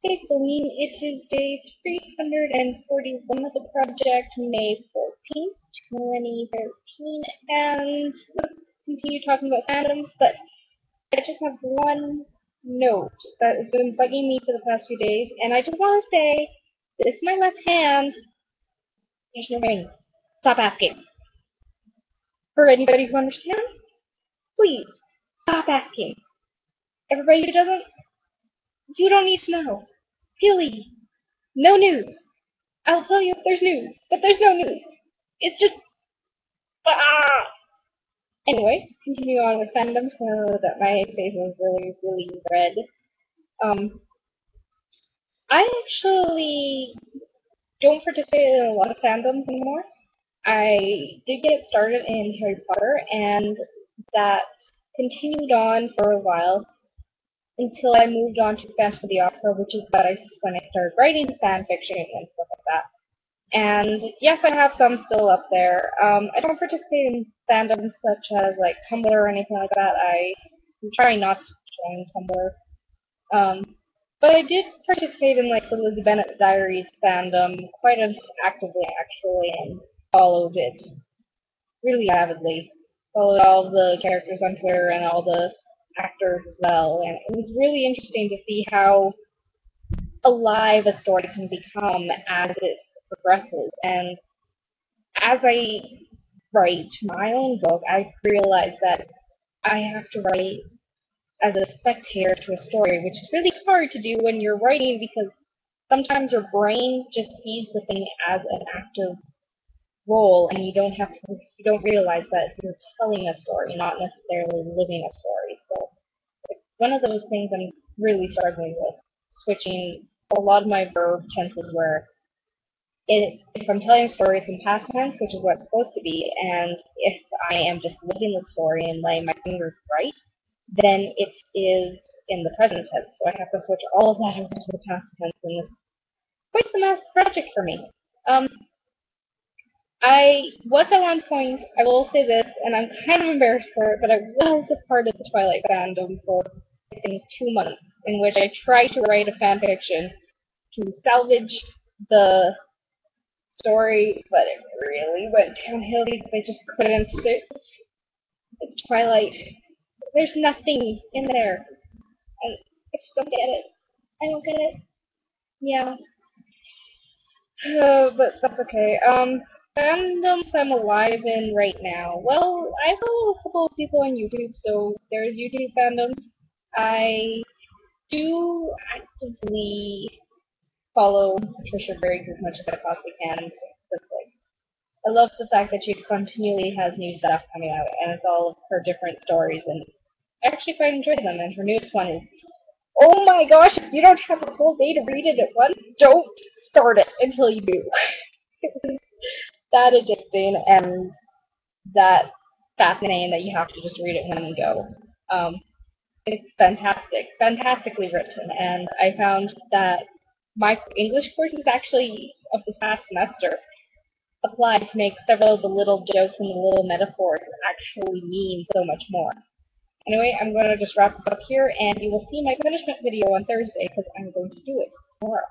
Hey, Celine, it is day 341 of the project, May 14th, 2013, and let's continue talking about fandoms, but I just have one note that has been bugging me for the past few days, and I just want to say, this is my left hand, there's no ring. Stop asking. For anybody who understands, please, stop asking. Everybody who doesn't, you don't need to know. Really, no news. I'll tell you if there's news, but there's no news. It's just ah. Anyway, continue on with fandoms. That my face is really, really red. Um, I actually don't participate in a lot of fandoms anymore. I did get started in Harry Potter, and that continued on for a while until I moved on to Phantom of the Opera, which is when I started writing fan fiction and stuff like that. And yes, I have some still up there. I don't participate in fandoms such as like Tumblr or anything like that. I'm trying not to join Tumblr. But I did participate in like the Lizzie Bennet Diaries fandom quite actively actually, and followed it really avidly. Followed all the characters on Twitter and all the actors as well, and it was really interesting to see how alive a story can become as it progresses. And as I write my own book, I realize that I have to write as a spectator to a story, which is really hard to do when you're writing because sometimes your brain just sees the thing as an active role, and you don't realize that you're telling a story, not necessarily living a story. So it's one of those things I'm really struggling with, switching a lot of my verb tenses where if I'm telling a story, it's in past tense, which is what it's supposed to be, and if I am just living the story and letting my fingers write, then it is in the present tense. So I have to switch all of that over to the past tense, and it's quite the massive project for me. Um, I was at one point, I will say this, and I'm kind of embarrassed for it, but I was a part of the Twilight fandom for I think 2 months, in which I tried to write a fan fiction to salvage the story, but it really went downhill because I just couldn't. It's Twilight. There's nothing in there, and I just don't get it. I don't get it. Yeah. But that's okay. Fandoms I'm alive in right now. Well, I follow a couple of people on YouTube, so there's YouTube fandoms. I do actively follow Patricia Briggs as much as I possibly can. Like, I love the fact that she continually has new stuff coming out, and it's all of her different stories, and I actually quite enjoy them. And her newest one is, oh my gosh, if you don't have a whole day to read it at once, don't start it until you do. That addicting and that fascinating that you have to just read it one go. It's fantastic, fantastically written, and I found that my English courses actually of this past semester applied to make several of the little jokes and the little metaphors actually mean so much more. Anyway, I'm going to just wrap this up here, and you will see my punishment video on Thursday because I'm going to do it tomorrow.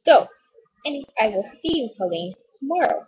So, I will see you, Colleen, tomorrow.